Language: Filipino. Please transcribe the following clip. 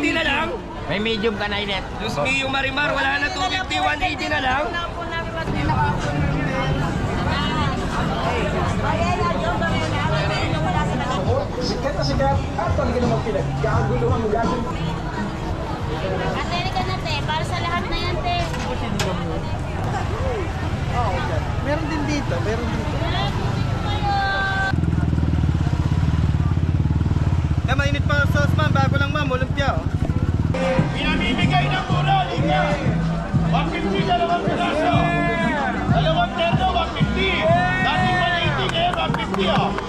180 na lang. May medium ka na inet. Diyos me, yung Marimar, wala na 250, 180 na lang. Sikat na sikat. At talaga naman pinagkaguluhan mo gagawin. Ate, ka na te. Para sa lahat na yan, te. Meron din dito, meron dito. Mainit pa sa sauce ma'am, bago lang ma'am, lumpia oh. Pinamimigay ng mura, liga. 150 dalawang piraso. Dalawang terno, 150. Dating 180, ngayon 150 oh.